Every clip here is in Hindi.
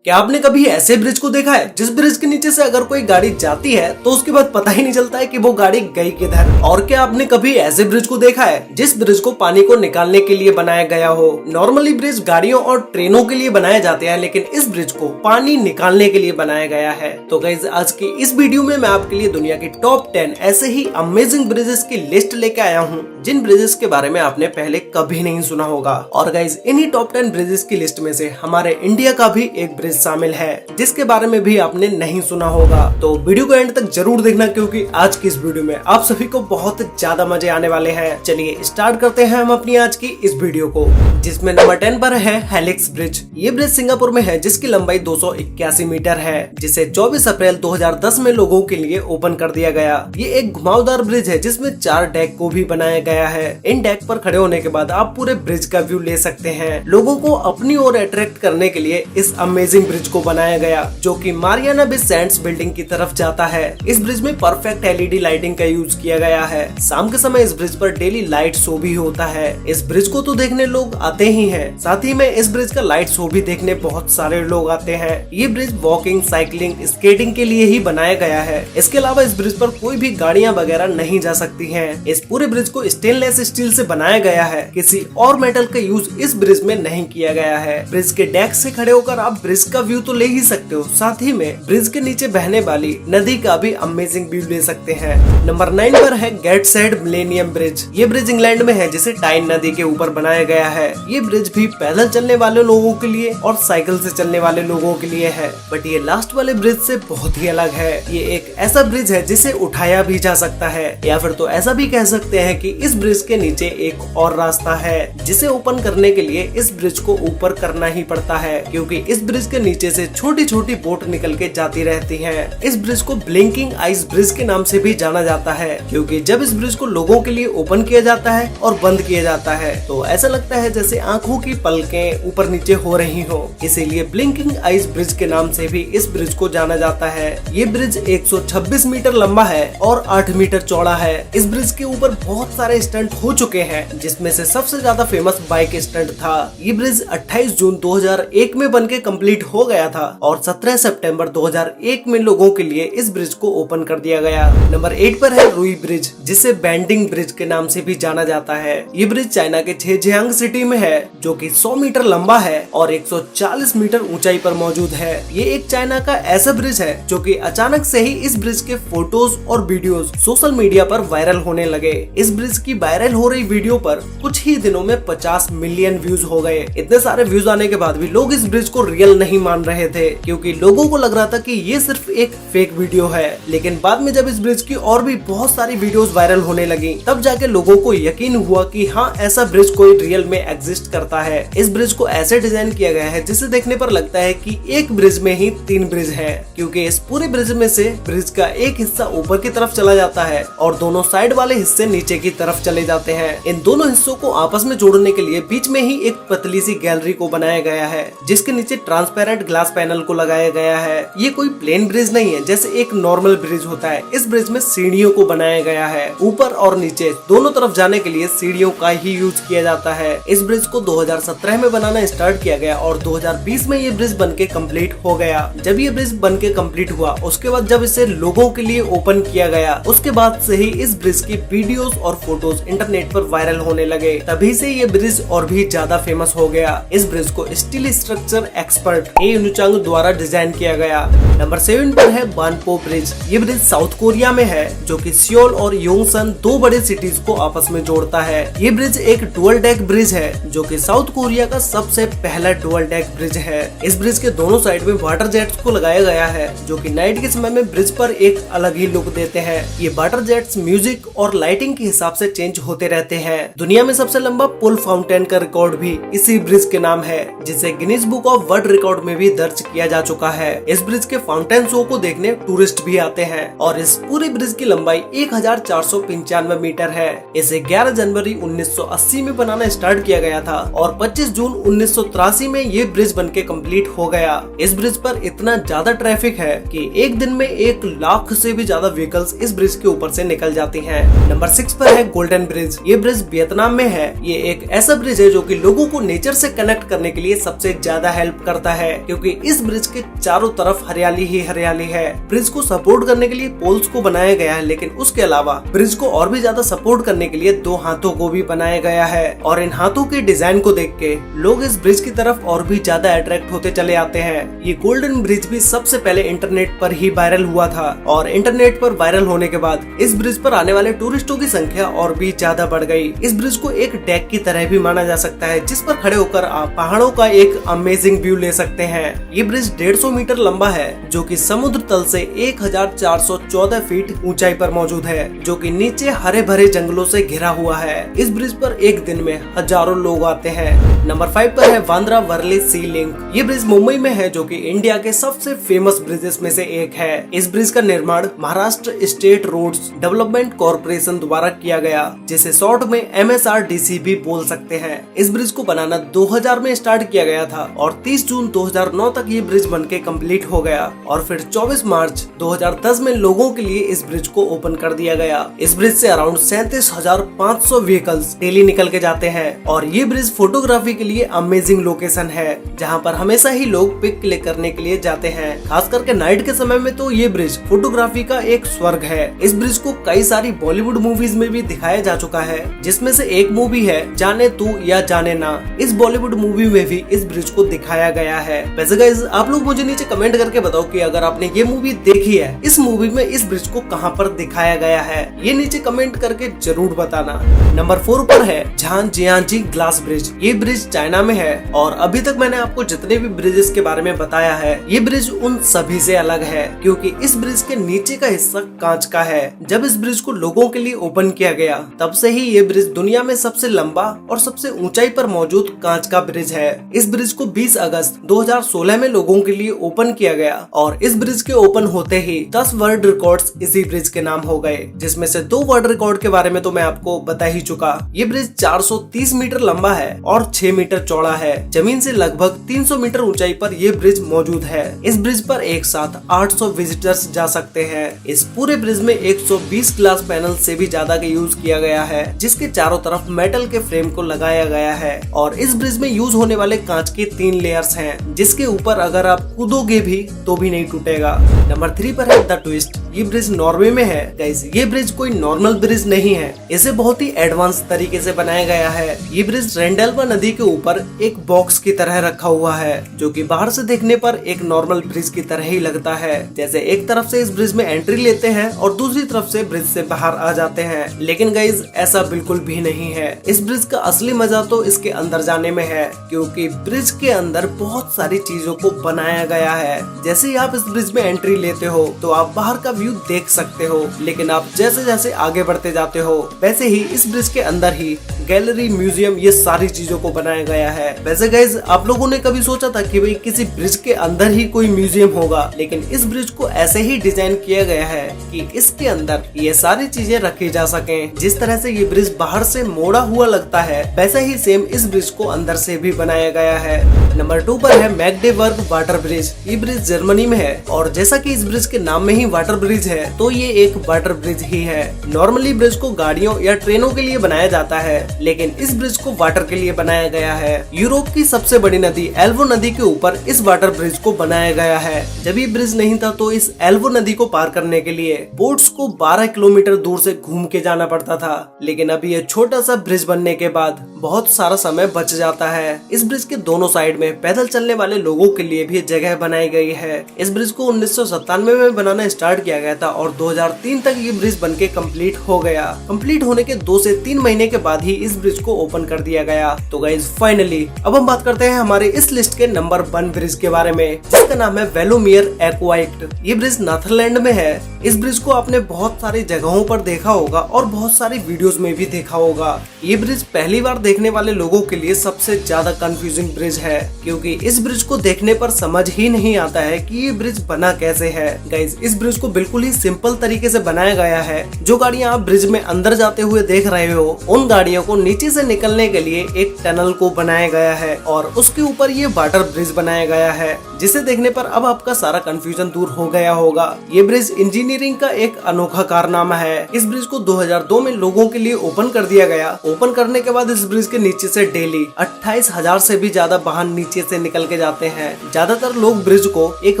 क्या आपने कभी ऐसे ब्रिज को देखा है जिस ब्रिज के नीचे से अगर कोई गाड़ी जाती है तो उसके बाद पता ही नहीं चलता है कि वो गाड़ी गई किधर। और क्या आपने कभी ऐसे ब्रिज को देखा है जिस ब्रिज को पानी को निकालने के लिए बनाया गया हो। नॉर्मली ब्रिज गाड़ियों और ट्रेनों के लिए बनाए जाते हैं, लेकिन इस ब्रिज को पानी निकालने के लिए बनाया गया है। तो गाइस, आज की इस वीडियो में मैं आपके लिए दुनिया की टॉप 10 ऐसे ही अमेजिंग ब्रिजेस की लिस्ट लेके आया हूँ जिन ब्रिजेस के बारे में आपने पहले कभी नहीं सुना होगा। और गाइस, इन्हीं टॉप 10 ब्रिजेस की लिस्ट में से हमारे इंडिया का भी एक ब्रिज शामिल है जिसके बारे में भी आपने नहीं सुना होगा। तो वीडियो को एंड तक जरूर देखना, क्योंकि आज की इस वीडियो में आप सभी को बहुत ज्यादा मजे आने वाले हैं। चलिए स्टार्ट करते हैं हम अपनी आज की इस वीडियो को, जिसमें नंबर 10 पर है हेलिक्स ब्रिज। ये ब्रिज सिंगापुर में है, जिसकी लंबाई 281 मीटर है, जिसे 24 अप्रैल 2010 में लोगों के लिए ओपन कर दिया गया। ये एक घुमावदार ब्रिज है जिसमें 4 डेक को भी बनाया गया है। इन डेक पर खड़े होने के बाद आप पूरे ब्रिज का व्यू ले सकते हैं। लोगों को अपनी ओर अट्रैक्ट करने के लिए इस अमेजिंग ब्रिज को बनाया गया, जो कि मारियाना बे सैंड्स बिल्डिंग की तरफ जाता है। इस ब्रिज में परफेक्ट एलईडी लाइटिंग का यूज किया गया है। शाम के समय इस ब्रिज पर डेली लाइट शो भी होता है। इस ब्रिज को तो देखने लोग आते ही हैं, साथ ही में इस ब्रिज का लाइट शो भी देखने बहुत सारे लोग आते हैं। ये ब्रिज वॉकिंग, साइकिलिंग, स्केटिंग के लिए ही बनाया गया है। इसके अलावा इस ब्रिज पर कोई भी गाड़ियां वगैरह नहीं जा सकती हैं। इस पूरे ब्रिज को स्टेनलेस स्टील से बनाया गया है। किसी और मेटल का यूज इस ब्रिज में नहीं किया गया है। ब्रिज के डेक से खड़े होकर आप ब्रिज का व्यू तो ले ही सकते हो, साथ ही में ब्रिज के नीचे बहने वाली नदी का भी अमेजिंग व्यू ले सकते हैं। नंबर 9 पर है गेटसाइड मिलेनियम ब्रिज। ये ब्रिज इंग्लैंड में है, जिसे टाइन नदी के ऊपर बनाया गया है। ये ब्रिज भी पैदल चलने वाले लोगों के लिए और साइकिल से चलने वाले लोगों के लिए है, बट ये लास्ट वाले ब्रिज से बहुत ही अलग है। ये एक ऐसा ब्रिज है जिसे उठाया भी जा सकता है, या फिर तो ऐसा भी कह सकते हैं कि इस ब्रिज के नीचे एक और रास्ता है, जिसे ओपन करने के लिए इस ब्रिज को ऊपर करना ही पड़ता है, क्योंकि इस ब्रिज के नीचे से छोटी छोटी बोट निकल के जाती रहती हैं। इस ब्रिज को ब्लिंकिंग आइस ब्रिज के नाम से भी जाना जाता है, क्योंकि जब इस ब्रिज को लोगों के लिए ओपन किया जाता है और बंद किया जाता है तो ऐसा लगता है जैसे आंखों की पलकें ऊपर नीचे हो रही हो। इसीलिए ब्लिंकिंग आइस ब्रिज के नाम से भी इस ब्रिज को जाना जाता है। ये ब्रिज 126 मीटर लंबा है और 8 मीटर चौड़ा है। इस ब्रिज के ऊपर बहुत सारे स्टंट हो चुके हैं, जिसमें से सबसे ज्यादा फेमस बाइक स्टंट था। ये ब्रिज 28 जून 2001 में बनके कंप्लीट हो गया था और 17 सितंबर 2001 में लोगों के लिए इस ब्रिज को ओपन कर दिया गया। नंबर 8 पर है रुई ब्रिज, जिसे बेंडिंग ब्रिज के नाम से भी जाना जाता है। ये ब्रिज चाइना के झेजियांग सिटी में है, जो कि 100 मीटर लंबा है और 140 मीटर ऊंचाई पर मौजूद है। ये एक चाइना का ऐसा ब्रिज है जो कि अचानक से ही इस ब्रिज के फोटोज और वीडियोस सोशल मीडिया पर वायरल होने लगे। इस ब्रिज की वायरल हो रही वीडियो पर कुछ ही दिनों में 50 मिलियन व्यूज हो गए। इतने सारे व्यूज आने के बाद भी लोग इस ब्रिज को रियल नहीं मान रहे थे, क्योंकि लोगों को लग रहा था कि ये सिर्फ एक फेक वीडियो है। लेकिन बाद में जब इस ब्रिज की और भी बहुत सारी वीडियोस वायरल होने लगी, तब जाके लोगों को यकीन हुआ कि हाँ, ऐसा ब्रिज कोई रियल में एग्जिस्ट करता है। इस ब्रिज को ऐसे डिजाइन किया गया है जिसे देखने पर लगता है कि एक ब्रिज में ही 3 ब्रिज हैं, क्योंकि इस पूरे ब्रिज में से ब्रिज का एक हिस्सा ऊपर की तरफ चला जाता है और दोनों साइड वाले हिस्से नीचे की तरफ चले जाते हैं। इन दोनों हिस्सों को आपस में जोड़ने के लिए बीच में ही एक पतली सी गैलरी को बनाया गया है, जिसके नीचे ट्रांसपेरेंट ग्लास पैनल को लगाया गया है। ये कोई प्लेन ब्रिज नहीं है जैसे एक नॉर्मल ब्रिज होता है। इस ब्रिज में सीढ़ियों को बनाया गया है। ऊपर और नीचे दोनों तरफ जाने के लिए सीढ़ियों का ही यूज किया जाता है। इस ब्रिज को 2017 में बनाना स्टार्ट किया गया और 2020 में ये ब्रिज बनके कंप्लीट हो गया। जब ये ब्रिज बनके कंप्लीट हुआ, उसके बाद जब इसे लोगों के लिए ओपन किया गया, उसके बाद से ही इस ब्रिज की वीडियोस और फोटोज इंटरनेट पर वायरल होने लगे। तभी से ये ब्रिज और भी ज्यादा फेमस हो गया। इस ब्रिज को स्टील स्ट्रक्चर एक्सपर्ट ए यूनुचांग द्वारा डिजाइन किया गया। नंबर 7 पर है बानपो ब्रिज। ये ब्रिज साउथ कोरिया में है, जो कि सियोल और योंगसन 2 बड़े सिटीज को आपस में जोड़ता है। ये ब्रिज एक डुअल डेक ब्रिज है, जो कि साउथ कोरिया का सबसे पहला डुअल डेक ब्रिज है। इस ब्रिज के दोनों साइड में वाटर जेट्स को लगाया गया है, जो कि नाइट के समय में ब्रिज पर एक अलग ही लुक देते हैं। ये वाटर जेट्स म्यूजिक और लाइटिंग के हिसाब से चेंज होते रहते हैं। दुनिया में सबसे लंबा पुल फाउंटेन का रिकॉर्ड भी इसी ब्रिज के नाम है, जिसे Guinness book of world record में भी दर्ज किया जा चुका है। इस ब्रिज के फाउंटेन शो को देखने टूरिस्ट भी आते हैं और इस पूरे ब्रिज की लंबाई 1495 मीटर है। इसे 11 जनवरी 1980 में बनाना स्टार्ट किया गया था और 25 जून 1983 में ये ब्रिज बनके कंप्लीट हो गया। इस ब्रिज पर इतना ज्यादा ट्रैफिक है कि एक दिन में 1 लाख से भी ज्यादा व्हीकल्स इस ब्रिज के ऊपर से निकल जाती हैं। नंबर 6 पर है गोल्डन ब्रिज। ये ब्रिज वियतनाम में है। ये एक ऐसा ब्रिज है जो कि लोगों को नेचर से कनेक्ट करने के लिए सबसे ज्यादा हेल्प करता है। क्योंकि इस ब्रिज के चारों तरफ हरियाली ही हरियाली है। ब्रिज को सपोर्ट करने के लिए पोल्स को बनाया गया है, लेकिन उसके अलावा ब्रिज को और भी ज्यादा सपोर्ट करने के लिए 2 हाथों को भी बनाया गया है। और इन हाथों के डिजाइन को देख के लोग इस ब्रिज की तरफ और भी ज्यादा अट्रैक्ट होते चले आते हैं। ये गोल्डन ब्रिज भी सबसे पहले इंटरनेट पर ही वायरल हुआ था और इंटरनेट पर वायरल होने के बाद इस ब्रिज पर आने वाले टूरिस्टों की संख्या और भी ज्यादा बढ़ गई। इस ब्रिज को एक डेक की तरह भी माना जा सकता है, जिस पर खड़े होकर आप पहाड़ों का एक अमेजिंग व्यू ले सकते हैं। ये ब्रिज 150 मीटर लंबा है, जो कि समुद्र तल से 1414 फीट ऊंचाई पर मौजूद है, जो कि नीचे हरे भरे जंगलों से घिरा हुआ है। इस ब्रिज पर एक दिन में हजारों लोग आते हैं। नंबर 5 पर है बांद्रा वर्ली सी लिंक। ये ब्रिज मुंबई में है, जो कि इंडिया के सबसे फेमस ब्रिजेस में से एक है। इस ब्रिज का निर्माण Maharashtra state roads development corporation द्वारा किया गया, जिसे शॉर्ट में MSRDC भी बोल सकते हैं। इस ब्रिज को बनाना 2000 में स्टार्ट किया गया था और 30 जून 2009 तक ये ब्रिज बनके कंप्लीट हो गया और फिर 24 मार्च 2010 में लोगों के लिए इस ब्रिज को ओपन कर दिया गया। इस ब्रिज से अराउंड 37,500 व्हीकल्स डेली निकल के जाते हैं और ये ब्रिज फोटोग्राफी के लिए अमेजिंग लोकेशन है, जहाँ पर हमेशा ही लोग पिक क्लिक करने के लिए जाते हैं। खास करके नाइट के समय में तो ये ब्रिज फोटोग्राफी का एक स्वर्ग है। इस ब्रिज को कई सारी बॉलीवुड मूवीज में भी दिखाया जा चुका है, जिसमें से एक मूवी है जाने तू या जाने ना। इस बॉलीवुड मूवी में भी इस ब्रिज को दिखाया गया है। वैसे गाइस, आप लोग मुझे नीचे कमेंट करके बताओ कि अगर आपने ये मूवी देखी है, इस मूवी में इस ब्रिज को कहां पर दिखाया गया है, ये नीचे कमेंट करके जरूर बताना। नंबर 4 पर है झांजियांजी ग्लास ब्रिज। ये ब्रिज चाइना में है और अभी तक मैंने आपको जितने भी ब्रिजेस के बारे में बताया है, ये ब्रिज उन सभी से अलग है, क्योंकि इस ब्रिज के नीचे का हिस्सा कांच का है। जब इस ब्रिज को लोगों के लिए ओपन किया गया, तब से ही ये ब्रिज दुनिया में सबसे लंबा और सबसे ऊंचाई पर मौजूद कांच का ब्रिज है। इस ब्रिज को 20 अगस्त 2016 में लोगों के लिए ओपन किया गया और इस ब्रिज के ओपन होते ही 10 वर्ल्ड रिकॉर्ड्स इसी ब्रिज के नाम हो गए, जिसमें से 2 वर्ल्ड रिकॉर्ड के बारे में तो मैं आपको बता ही चुका। ये ब्रिज 430 मीटर लंबा है और 6 मीटर चौड़ा है। जमीन से लगभग 300 मीटर ऊंचाई पर ये ब्रिज मौजूद है। इस ब्रिज पर एक साथ 800 विजिटर्स जा सकते हैं। इस पूरे ब्रिज में 120 ग्लास पैनल से भी ज्यादा का यूज किया गया है, जिसके चारों तरफ मेटल के फ्रेम को लगाया गया है। और इस ब्रिज में यूज होने वाले कांच के 3 लेयर्स हैं, जिसके ऊपर अगर आप कूदोगे भी तो भी नहीं टूटेगा। नंबर 3 पर है द ट्विस्ट। ये ब्रिज नॉर्वे में है। गाइस, ये ब्रिज कोई नॉर्मल ब्रिज नहीं है, इसे बहुत ही एडवांस तरीके से बनाया गया है। ये ब्रिज रेंडेल्वा नदी के ऊपर एक बॉक्स की तरह रखा हुआ है, जो कि बाहर से देखने पर एक नॉर्मल ब्रिज की तरह ही लगता है। जैसे एक तरफ से इस ब्रिज में एंट्री लेते हैं और दूसरी तरफ से ब्रिज से बाहर आ जाते हैं, लेकिन गाइस ऐसा बिल्कुल भी नहीं है। इस ब्रिज का असली मजा तो इसके अंदर जाने में है, क्योंकि ब्रिज के अंदर बहुत सारी चीजों को बनाया गया है। जैसे ही आप इस ब्रिज में एंट्री लेते हो तो आप बाहर का व्यू देख सकते हो, लेकिन आप जैसे जैसे आगे बढ़ते जाते हो, वैसे ही इस ब्रिज के अंदर ही गैलरी, म्यूजियम, ये सारी चीजों को बनाया गया है। वैसे गाइज, आप लोगों ने कभी सोचा था कि भाई किसी ब्रिज के अंदर ही कोई म्यूजियम होगा, लेकिन इस ब्रिज को ऐसे ही डिजाइन किया गया है कि इसके अंदर ये सारी चीजें रखी जा सकें। जिस तरह से ये ब्रिज बाहर से मोड़ा हुआ लगता है, वैसा ही सेम इस ब्रिज को अंदर से भी बनाया गया है। नंबर 2 पर है मैग्डेबर्ग वाटर ब्रिज। ये ब्रिज जर्मनी में है और जैसा कि इस ब्रिज के नाम में ही वाटर ब्रिज है, तो ये एक वाटर ब्रिज ही है। नॉर्मली ब्रिज को गाड़ियों या ट्रेनों के लिए बनाया जाता है, लेकिन इस ब्रिज को वाटर के लिए बनाया गया है। यूरोप की सबसे बड़ी नदी एल्बो नदी के ऊपर इस वाटर ब्रिज को बनाया गया है। जब ये ब्रिज नहीं था तो इस एल्बो नदी को पार करने के लिए बोट्स को 12 किलोमीटर दूर से घूम के जाना पड़ता था, लेकिन अभी ये छोटा सा ब्रिज बनने के बाद बहुत सारा समय बच जाता है। इस ब्रिज के दोनों साइड में पैदल चलने वाले लोगों के लिए भी जगह बनाई गई है। इस ब्रिज को 1997 में बनाना स्टार्ट किया गया था और 2003 तक ये ब्रिज बनके कंप्लीट हो गया। कंप्लीट होने के 2 से 3 महीने के बाद ही इस ब्रिज को ओपन कर दिया गया। तो गाइज फाइनली अब हम बात करते हैं हमारे इस लिस्ट के नंबर 1 ब्रिज के बारे में, जिसका नाम है वेलोमियर एक्वाइक्ट। ये ब्रिज नीदरलैंड में है। इस ब्रिज को आपने बहुत सारी जगहों पर देखा होगा और बहुत सारी वीडियोस में भी देखा होगा। ये ब्रिज पहली बार देखने वाले लोगों के लिए सबसे ज्यादा कंफ्यूजिंग ब्रिज है, क्योंकि इस ब्रिज को देखने पर समझ ही नहीं आता है कि ये ब्रिज बना कैसे है। गाइज, इस ब्रिज को बिल्कुल ही सिंपल तरीके से बनाया गया है। जो गाड़ियां आप ब्रिज में अंदर जाते हुए देख रहे हो, उन गाड़ियों को नीचे से निकलने के लिए एक टनल को बनाया गया है और उसके ऊपर ये वाटर ब्रिज बनाया गया है, जिसे देखने देखने पर अब आपका सारा कंफ्यूजन दूर हो गया होगा। ये ब्रिज इंजीनियरिंग का एक अनोखा कारनामा है। इस ब्रिज को 2002 में लोगों के लिए ओपन कर दिया गया। ओपन करने के बाद इस ब्रिज के नीचे से डेली 28,000 से भी ज्यादा वाहन नीचे से निकल के जाते हैं। ज्यादातर लोग ब्रिज को एक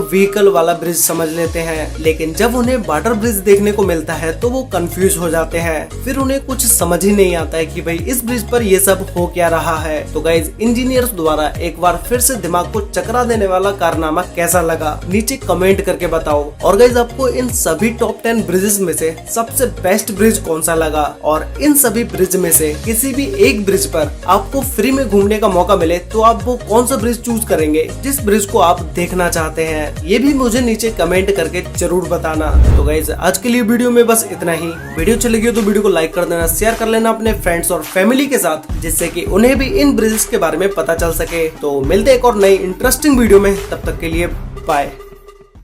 व्हीकल वाला ब्रिज समझ लेते हैं, लेकिन जब उन्हें वाटर ब्रिज देखने को मिलता है तो वो कंफ्यूज हो जाते हैं। फिर उन्हें कुछ समझ ही नहीं आता है कि भाई इस ब्रिज पर ये सब हो क्या रहा है। तो गाइज, इंजीनियर्स द्वारा एक बार फिर से दिमाग को चकरा देने वाला कारनामा कैसा लगा, नीचे कमेंट करके बताओ। और गाइज, आपको इन सभी टॉप 10 ब्रिजेस में से सबसे बेस्ट ब्रिज कौन सा लगा, और इन सभी ब्रिज में से किसी भी एक ब्रिज पर आपको फ्री में घूमने का मौका मिले तो आप वो कौन सा ब्रिज चूज करेंगे, जिस ब्रिज को आप देखना चाहते हैं। ये भी मुझे नीचे कमेंट करके जरूर बताना। तो गाइज, आज के लिए वीडियो में बस इतना ही। वीडियो अच्छी लगी हो तो वीडियो को लाइक कर देना, शेयर कर लेना अपने फ्रेंड्स और फैमिली के साथ, जिससे कि उन्हें भी इन ब्रिजेस के बारे में पता चल सके। तो मिलते एक और नई इंटरेस्टिंग वीडियो में, तब तक के लिए बाय।